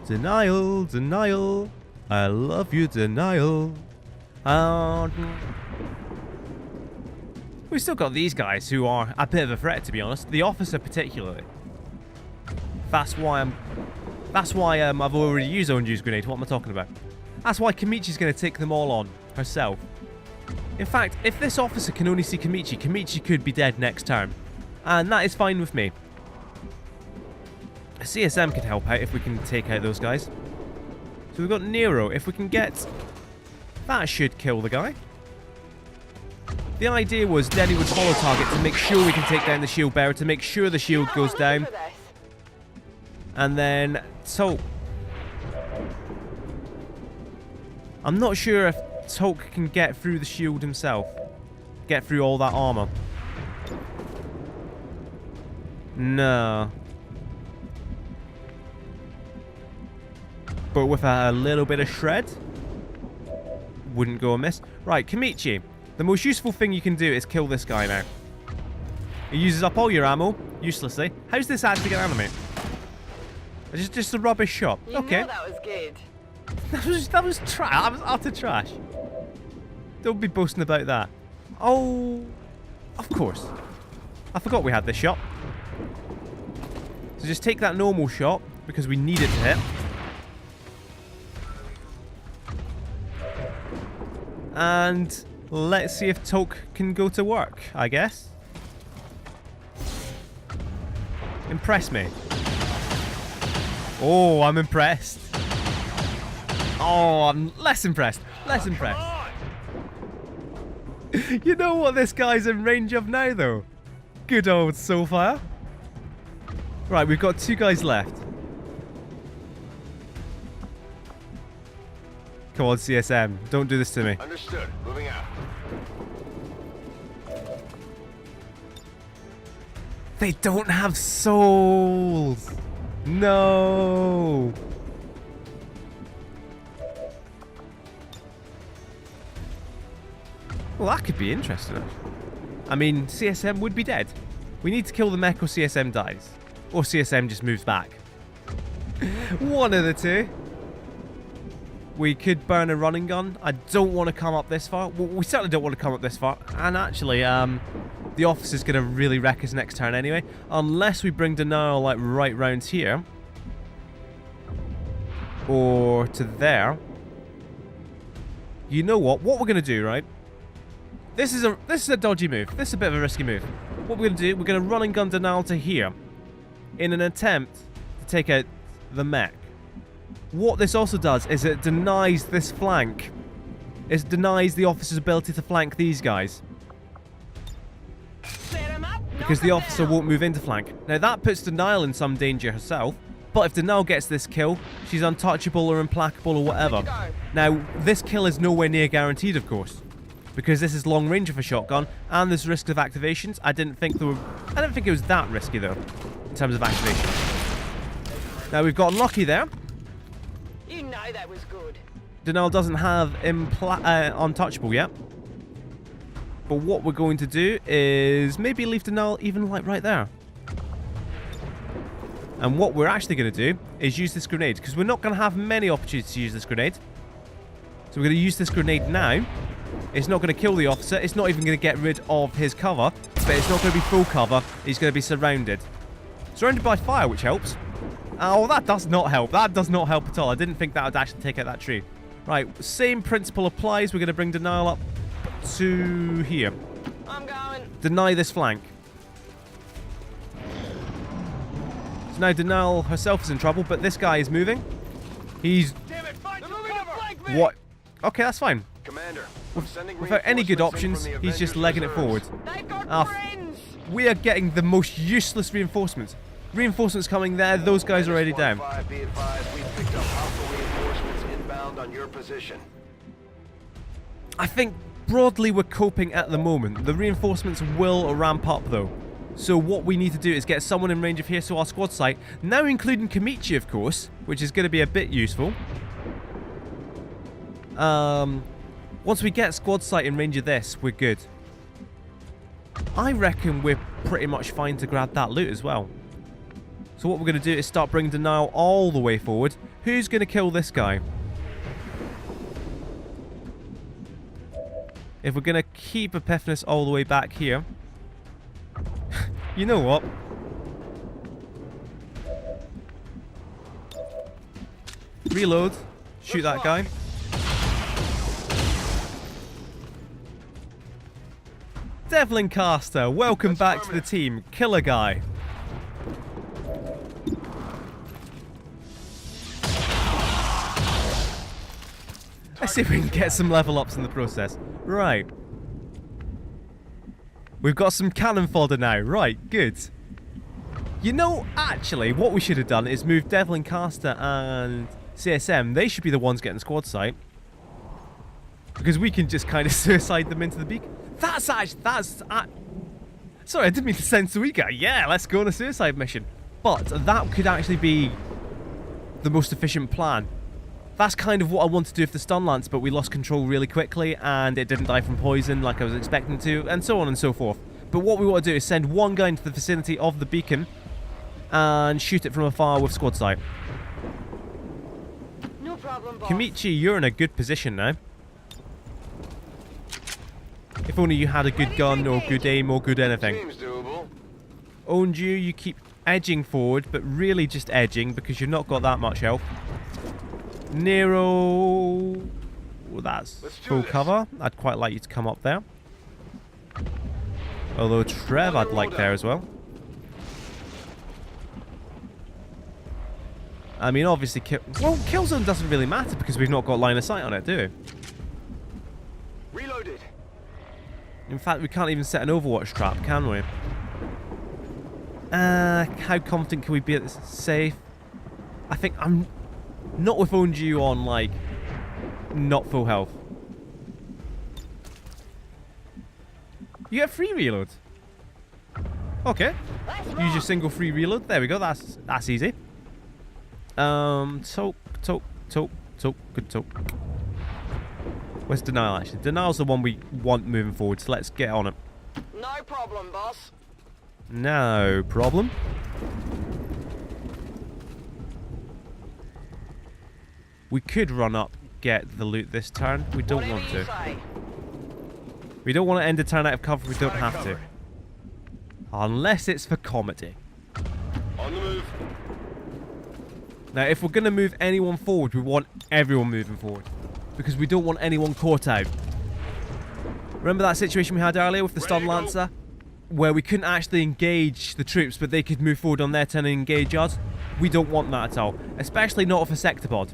Speaker 1: Denial, Denial. I love you, Denial. We've still got these guys who are a bit of a threat, to be honest. The officer particularly. That's why I've already used Onju's grenade. What am I talking about? That's why Kamichi's going to take them all on herself. In fact, if this officer can only see Kamichi, Kamichi could be dead next turn. And that is fine with me. CSM could help out if we can take out those guys. So we've got Nero. If we can get... That should kill the guy. The idea was Denny would follow target to make sure we can take down the shield bearer, to make sure the shield goes down. And then... So... I'm not sure if Toke can get through the shield himself. Get through all that armor. No. But with a little bit of shred, wouldn't go amiss. Right, Kamichi. The most useful thing you can do is kill this guy now. He uses up all your ammo, uselessly. How's this actually going to animate? Just a rubbish shot. Okay.
Speaker 4: You know that was good.
Speaker 1: That was trash. That was utter trash. Don't be boasting about that. Oh, of course. I forgot we had this shot. So just take that normal shot because we need it to hit. And let's see if Toke can go to work, I guess. Impress me. Oh, I'm impressed. Oh, I'm less impressed. Less impressed. You know what this guy's in range of now, though? Good old Soulfire. Right, we've got 2 guys left. Come on, CSM. Don't do this to me.
Speaker 3: Understood. Moving out.
Speaker 1: They don't have souls. No. Well, that could be interesting. I mean, CSM would be dead. We need to kill the mech or CSM dies. Or CSM just moves back. One of the two. We could burn a running gun. I don't want to come up this far. Well, we certainly don't want to come up this far. And actually, the officer's going to really wreck us next turn anyway. Unless we bring denial, like, right round here. Or to there. You know what? What we're going to do, right? This is a dodgy move. This is a bit of a risky move. What we're going to do, we're going to run and gun denial to here. In an attempt to take out the mech. What this also does is it denies this flank. It denies the officer's ability to flank these guys. Because the officer won't move into flank. Now that puts Denial in some danger herself. But if Denial gets this kill, she's untouchable or implacable or whatever. Now, this kill is nowhere near guaranteed, of course. Because this is long range of a shotgun, and there's risks of activations. I didn't think it was that risky though, in terms of activation. Now we've got unlucky there.
Speaker 4: You know that was good.
Speaker 1: Denial doesn't have untouchable yet. But what we're going to do is maybe leave Denial even like right there. And what we're actually going to do is use this grenade, because we're not going to have many opportunities to use this grenade. So we're going to use this grenade now. It's not going to kill the officer. It's not even going to get rid of his cover. But it's not going to be full cover. He's going to be surrounded. Surrounded by fire, which helps. Oh, that does not help. That does not help at all. I didn't think that would actually take out that tree. Right, same principle applies. We're going to bring Denial up to here.
Speaker 4: I'm going.
Speaker 1: Deny this flank. So now Denial herself is in trouble, but this guy is moving. He's...
Speaker 3: Damn it, find your cover!
Speaker 1: What? Okay, that's fine.
Speaker 3: Commander,
Speaker 1: Without any good options, he's just legging it forward.
Speaker 4: They've got friends.
Speaker 1: We are getting the most useless reinforcements. Reinforcements coming there, those guys are already down.
Speaker 3: Be advised, we've picked up hostile reinforcements inbound on your position.
Speaker 1: I think broadly we're coping at the moment. The reinforcements will ramp up though. So what we need to do is get someone in range of here, so our squad site, now including Kamichi of course, which is going to be a bit useful. Once we get squad site in range of this, we're good. I reckon we're pretty much fine to grab that loot as well. So what we're going to do is start bringing Denial all the way forward. Who's going to kill this guy? If we're going to keep Epiphanius all the way back here. You know what? Reload. Shoot that guy. Devlin Caster, welcome back to the team. Killer guy. Let's see if we can get some level ups in the process. Right. We've got some cannon fodder now. Right, good. You know, actually, what we should have done is move Devlin Caster and CSM. They should be the ones getting squad sight. Because we can just kind of suicide them into the beak. Sorry, I didn't mean to sound so eager. Yeah, let's go on a suicide mission. But that could actually be the most efficient plan. That's kind of what I wanted to do with the stun lance, but we lost control really quickly and it didn't die from poison like I was expecting to, and so on and so forth. But what we want to do is send one guy into the vicinity of the beacon and shoot it from afar with squad sight.
Speaker 4: No problem, boss.
Speaker 1: Kamichi, you're in a good position now. If only you had a good gun or good aim or good anything.
Speaker 3: Seems doable.
Speaker 1: Onju, you keep edging forward, but really just edging because you've not got that much health. Nero... Well, that's full cover. I'd quite like you to come up there. Although Trev I'd like there as well. I mean, obviously, kill zone doesn't really matter because we've not got line of sight on it, do we?
Speaker 3: Reloaded.
Speaker 1: In fact, we can't even set an Overwatch trap, can we? How confident can we be at this safe? I think I'm not with Onju on, like, not full health. You get free reload. Okay. Use your single free reload. There we go. That's easy. Toke. Good toke. Where's Denial, actually? Denial's the one we want moving forward, so let's get on it.
Speaker 4: No problem, boss.
Speaker 1: No problem. We could run up, get the loot this turn. We don't want to. We don't want to end the turn out of cover. We don't have to. Unless it's for comedy.
Speaker 3: On the move.
Speaker 1: Now, if we're going to move anyone forward, we want everyone moving forward. Because we don't want anyone caught out. Remember that situation we had earlier with the Stun Lancer? Where we couldn't actually engage the troops, but they could move forward on their turn and engage us? We don't want that at all. Especially not with a Sectopod.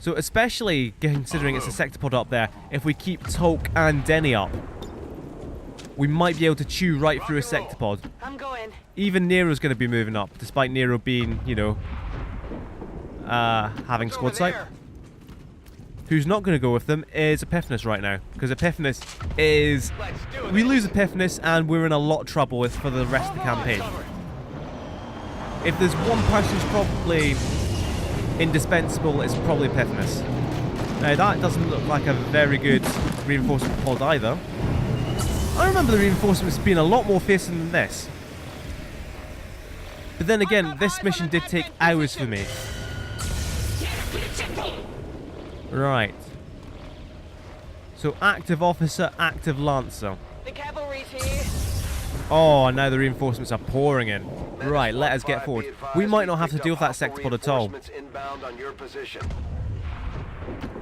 Speaker 1: So especially considering it's a Sectopod up there, if we keep Toke and Denny up, we might be able to chew right through a Sectopod.
Speaker 4: I'm going.
Speaker 1: Even Nero's going to be moving up, despite Nero being, you know, having squad sight. Who's not going to go with them is Epiphanes right now. Because Epiphanes is... We lose Epiphanes and we're in a lot of trouble for the rest of the campaign. If there's one person who's probably indispensable, it's probably Epiphanes. Now that doesn't look like a very good reinforcement pod either. I remember the reinforcements being a lot more fearsome than this. But then again, this mission did take hours for me. Right. So active officer, active lancer.
Speaker 4: The cavalry's here.
Speaker 1: Oh, now the reinforcements are pouring in. Right, let us get forward. We might not have to deal with that Sectopod at all.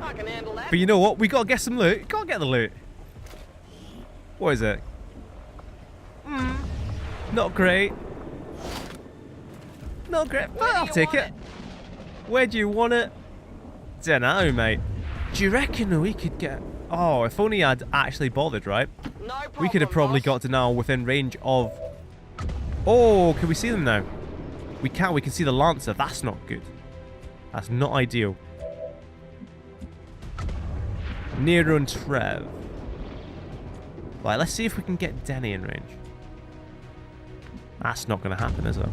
Speaker 4: I can handle that.
Speaker 1: But you know what? We gotta get some loot. Gotta get the loot. What is it? Not great. Not great, but I'll take it. Where do you want it? Dunno, mate. Do you reckon we could get... Oh, if only I'd actually bothered, right?
Speaker 4: No problem,
Speaker 1: We could have probably
Speaker 4: boss.
Speaker 1: got Denial within range of... Oh, can we see them now? We can. We can see the Lancer. That's not good. That's not ideal. Nero and Trev. Right, let's see if we can get Denny in range. That's not going to happen, is it?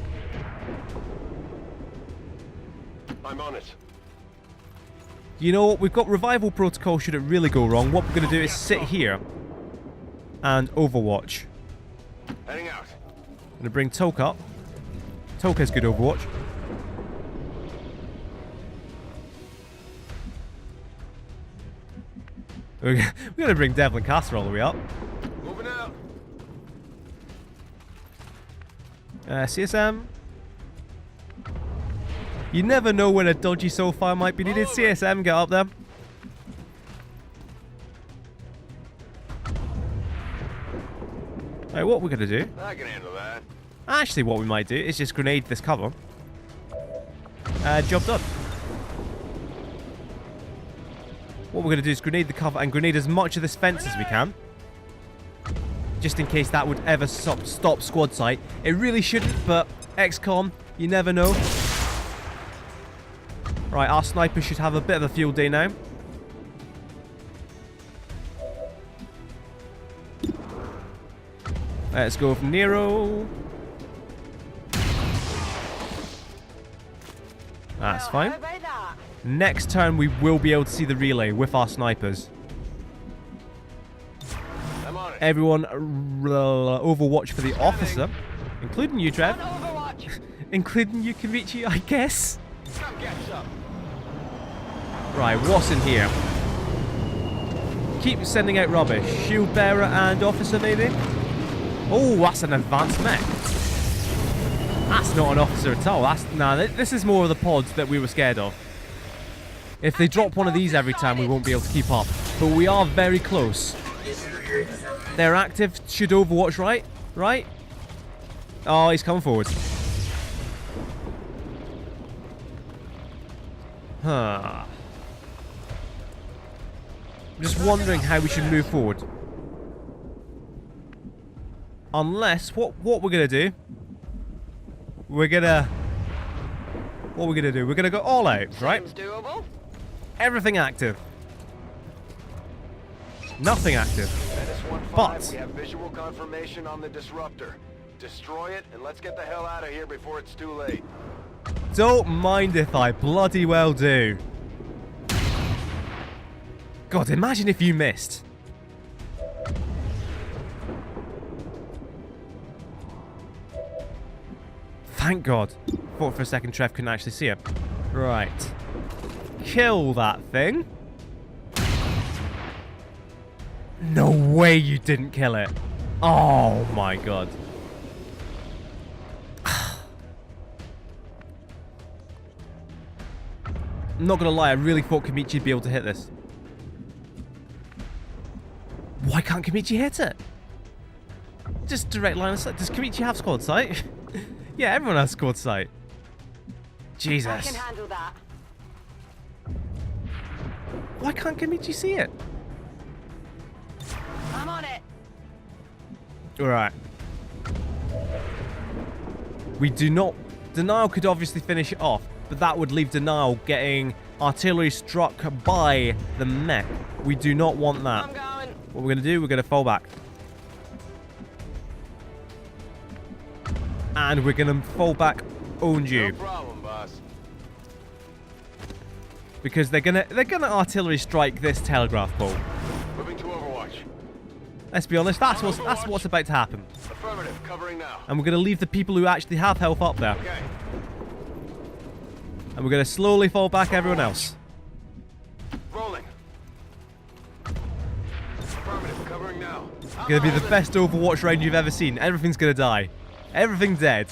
Speaker 3: I'm on it.
Speaker 1: You know what? We've got revival protocol should it really go wrong. What we're going to do is sit here and overwatch.
Speaker 3: Heading out.
Speaker 1: I'm going to bring Toke up. Toke has good overwatch. We're going to bring Devlin Caster all the way up.
Speaker 3: Moving out.
Speaker 1: CSM. You never know when a dodgy soulfire might be needed. CSM, get up there. Alright, what we're going to do...
Speaker 3: I can handle that.
Speaker 1: Actually, what we might do is just grenade this cover. Job done. What we're going to do is grenade the cover and grenade as much of this fence as we can. Just in case that would ever stop squad sight. It really shouldn't, but XCOM, you never know. Right, our sniper should have a bit of a field day now. Let's go for Nero. That's
Speaker 4: Well,
Speaker 1: fine.
Speaker 4: how about that?
Speaker 1: Next turn, we will be able to see the relay with our snipers.
Speaker 3: I'm on it.
Speaker 1: Everyone, overwatch for the officer, including you, Trev.
Speaker 4: On Overwatch.
Speaker 1: Including you, Kamichi, I guess.
Speaker 3: Come get some.
Speaker 1: Right, what's in here? Keep sending out rubbish. Shield bearer and officer, maybe? Oh, that's an advanced mech. That's not an officer at all. This is more of the pods that we were scared of. If they drop one of these every time, we won't be able to keep up. But we are very close. They're active. Should Overwatch, right? Right? Oh, he's coming forward. Huh. I'm just wondering how we should move forward. Unless, what we're gonna do? What are we gonna do? We're gonna go all out, right?
Speaker 4: Seems doable.
Speaker 1: Everything active. Nothing active.
Speaker 3: Menace 1-5,
Speaker 1: But-
Speaker 3: we have visual confirmation on the disruptor. Destroy it and let's get the hell out of here before it's too late.
Speaker 1: Don't mind if I bloody well do. God, imagine if you missed. Thank God. Thought for a second Trev couldn't actually see it. Right. Kill that thing. No way you didn't kill it. Oh my God. I'm not gonna lie, I really thought Kamichi'd be able to hit this. Why can't Kamichi hit it? Just direct line of sight. Does Kamichi have squad sight? Yeah, everyone has squad sight.
Speaker 4: I
Speaker 1: Jesus.
Speaker 4: can handle that.
Speaker 1: Why can't Kamichi see it?
Speaker 4: I'm on it.
Speaker 1: Alright. We do not... Denial could obviously finish it off, but that would leave Denial getting artillery struck by the mech. We do not want that.
Speaker 4: I'm going.
Speaker 1: What we're going to do, we're going to fall back. And we're going to fall back on you.
Speaker 3: No problem, boss.
Speaker 1: Because they're gonna artillery strike this telegraph pole.
Speaker 3: Moving to Overwatch.
Speaker 1: Let's be honest, that's what's about to happen.
Speaker 3: Affirmative, covering now.
Speaker 1: And we're gonna leave the people who actually have health up there.
Speaker 3: Okay.
Speaker 1: And we're gonna slowly fall back everyone else.
Speaker 3: Rolling. Affirmative, covering now.
Speaker 1: It's gonna be the best Overwatch round you've ever seen. Everything's gonna die. Everything's dead.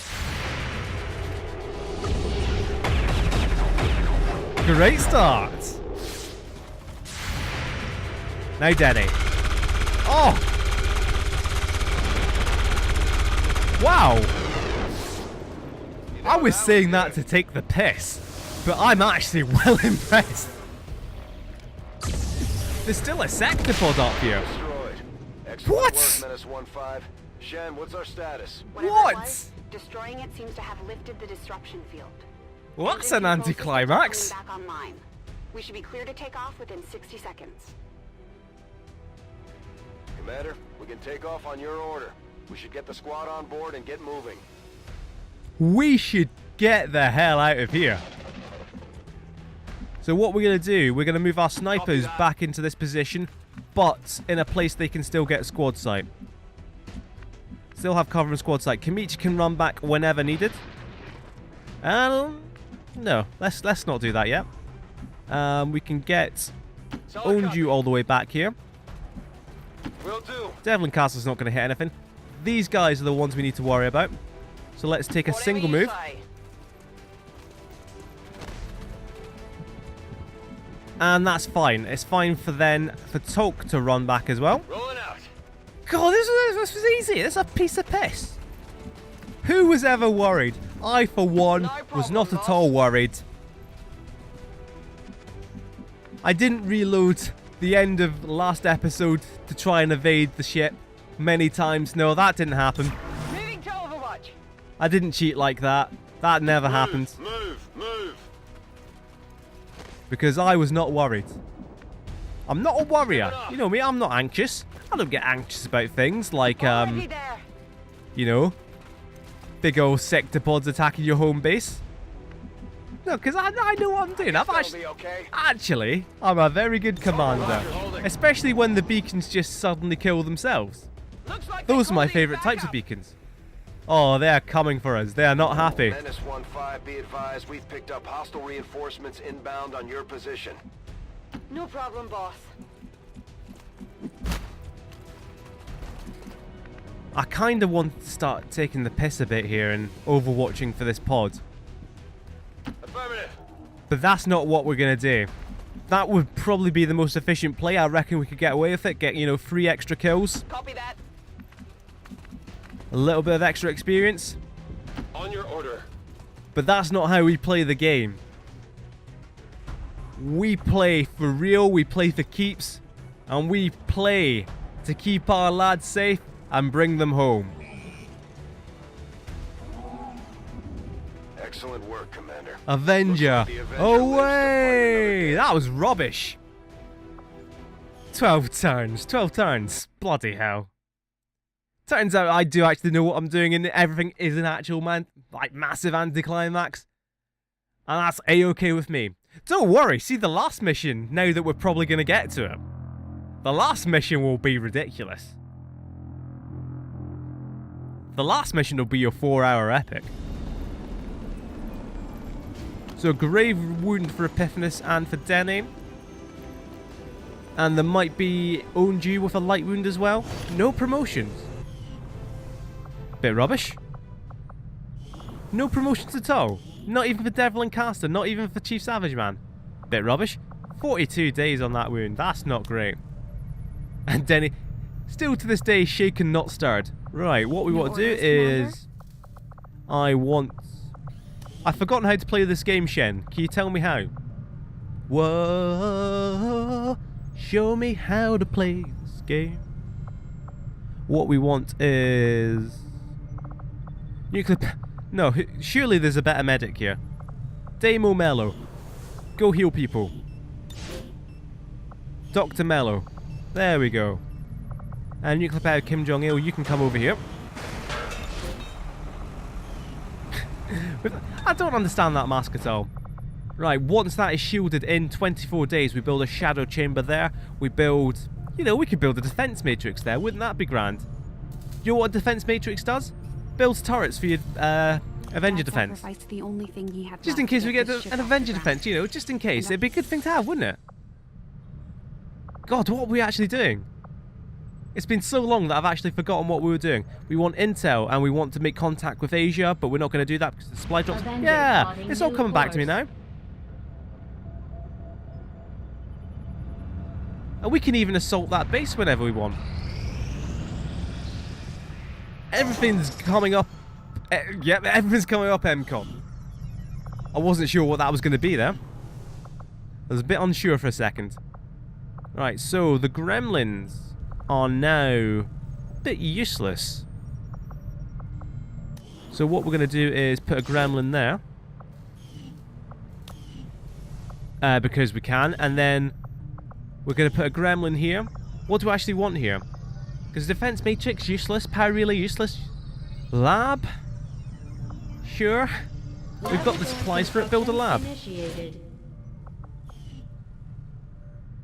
Speaker 1: Great start. Now Denny. Oh! Wow! I was saying that to take the piss, but I'm actually well impressed. There's still a sectopod up here.
Speaker 3: Destroyed. Excellent
Speaker 1: What?
Speaker 3: work, Menace 1-5. Shen, what's our status?
Speaker 2: Whatever
Speaker 1: What?
Speaker 2: it was, destroying it seems to have lifted the disruption field.
Speaker 1: Well, that's
Speaker 2: Engine
Speaker 1: an
Speaker 2: control systems are
Speaker 1: anticlimax.
Speaker 2: coming back online. We should be clear to take off within 60 seconds.
Speaker 3: Commander, we can take off on your order. We should get the squad on board and get moving.
Speaker 1: We should get the hell out of here. So what we're going to do, we're going to move our snipers back into this position, but in a place they can still get squad sight. Still have cover and squad sight. Kamichi can run back whenever needed. No, let's not do that yet. We can get Onju all the way back here.
Speaker 3: Will do.
Speaker 1: Devlin Castle's not going to hit anything. These guys are the ones we need to worry about. So let's take a single move. And that's fine. It's fine for Toke to run back as well.
Speaker 3: Rolling out.
Speaker 1: God, this was easy. This is a piece of piss. Who was ever worried? I, for one, was not at all worried. I didn't reload the end of last episode to try and evade the ship many times. No, that didn't happen.
Speaker 4: Moving to Overwatch.
Speaker 1: I didn't cheat like that. That never happened.
Speaker 3: Move.
Speaker 1: Because I was not worried. I'm not a worrier. You know me, I'm not anxious. I don't get anxious about things like,
Speaker 4: Already there.
Speaker 1: You know? Big old sectopods attacking your home base. No, because I know what I'm doing. Actually, I'm a very good commander. Especially when the beacons just suddenly kill themselves. Those are my favourite types of beacons. Oh, they are coming for us. They are not happy.
Speaker 3: Menace 1-5, be advised, we've picked up hostile reinforcements inbound on your position.
Speaker 4: No problem, boss.
Speaker 1: I kind of want to start taking the piss a bit here and overwatching for this pod.
Speaker 3: Affirmative.
Speaker 1: But that's not what we're going to do. That would probably be the most efficient play. I reckon we could get away with it. Get, you know, 3 extra kills.
Speaker 4: Copy that.
Speaker 1: A little bit of extra experience.
Speaker 3: On your order.
Speaker 1: But that's not how we play the game. We play for real. We play for keeps. And we play to keep our lads safe and bring them home.
Speaker 3: Excellent work, Commander.
Speaker 1: Avenger.
Speaker 3: The Avenger
Speaker 1: Oh
Speaker 3: lives to fight
Speaker 1: way!
Speaker 3: another day.
Speaker 1: That was rubbish. 12 turns. 12 turns. Bloody hell. Turns out I do actually know what I'm doing and everything is an actual massive anticlimax. And that's A-okay with me. Don't worry, see the last mission, now that we're probably going to get to it. The last mission will be ridiculous. The last mission will be your 4-hour epic. So grave wound for Epiphanes and for Denny. And there might be Onju with a light wound as well. No promotions. Bit rubbish. No promotions at all. Not even for Devil and Caster. Not even for Chief Savage Man. Bit rubbish. 42 days on that wound. That's not great. And Denny, still to this day, shaken, not stirred. Right, what we want to do is... I've forgotten how to play this game, Shen. Can you tell me how? Whoa, show me how to play this game. What we want is... Nuclear... No, surely there's a better medic here. Damo Mello. Go heal people. Dr. Mello. There we go. And nuclear powered Kim Jong-il, you can come over here. I don't understand that mask at all. Right, once that is shielded in 24 days, we build a shadow chamber there. We build... You know, we could build a defense matrix there. Wouldn't that be grand? You know what a defense matrix does? Builds turrets for your Avenger defense.
Speaker 2: The only thing he had
Speaker 1: Just in case we get an Avenger defense, you know, just in case. It'd be a good thing to have, wouldn't it? God, what are we actually doing? It's been so long that I've actually forgotten what we were doing. We want intel and we want to make contact with Asia, but we're not going to do that because the supply drops.
Speaker 5: Avenger
Speaker 1: Yeah,
Speaker 5: spotting
Speaker 1: it's all
Speaker 5: new
Speaker 1: coming back to me
Speaker 5: course.
Speaker 1: now. And we can even assault that base whenever we want. Everything's coming up. Yep, everything's coming up MKOM. I wasn't sure what that was going to be there. I was a bit unsure for a second. Right, so the gremlins are now a bit useless. So what we're going to do is put a gremlin there. Because we can. And then we're going to put a gremlin here. What do I actually want here? Because defense matrix, useless. Power relay, useless. Lab? Sure. We've got the supplies for it. Build a lab.
Speaker 5: Initiated.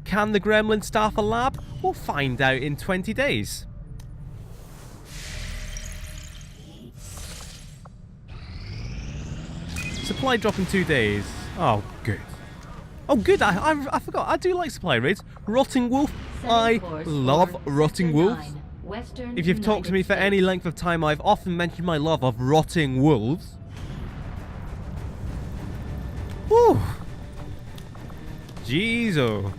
Speaker 1: Can the gremlin staff a lab? We'll find out in 20 days. Supply drop in 2 days. Oh, good. Oh, good. I forgot. I do like supply raids. Rotting Wolf. I love Rotting Wolves. If you've talked to me for any length of time, I've often mentioned my love of Rotting Wolves. Whew. Jeez, oh.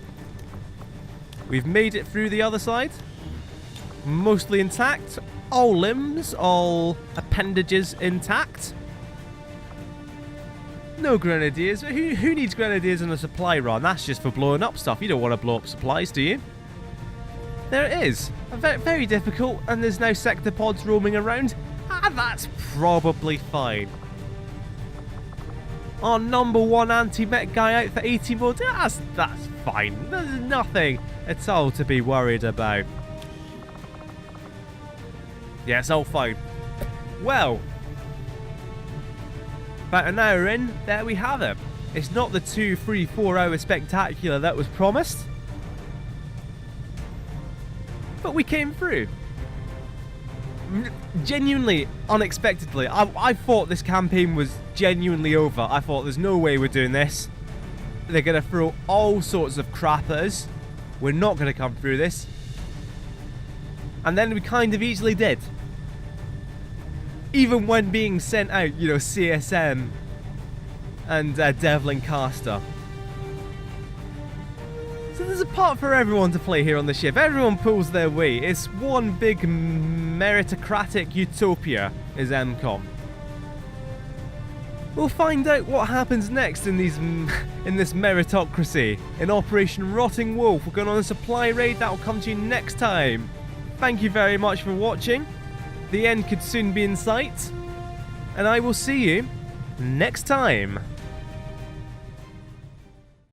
Speaker 1: We've made it through the other side. Mostly intact. All limbs, all appendages intact. No grenadiers. Who needs grenadiers in a supply run? That's just for blowing up stuff. You don't want to blow up supplies, do you? There it is. Very, very difficult, and there's now sector pods roaming around. That's probably fine. Our #1 anti-mech guy out for 80 more. That's fine. There's nothing at all to be worried about. Yeah, it's all fine. Well, about an hour in, there we have it. It's not the 2, 3, 4 hour spectacular that was promised, but we came through. Genuinely, unexpectedly. I thought this campaign was genuinely over. I thought there's no way we're doing this. They're going to throw all sorts of crap at us. We're not going to come through this. And then we kind of easily did. Even when being sent out, you know, CSM and Devlin Caster. So there's a part for everyone to play here on the ship. Everyone pulls their weight. It's one big meritocratic utopia, is MKOM. We'll find out what happens next in this meritocracy. In Operation Rotting Wolf, we're going on a supply raid. That will come to you next time. Thank you very much for watching. The end could soon be in sight. And I will see you next time.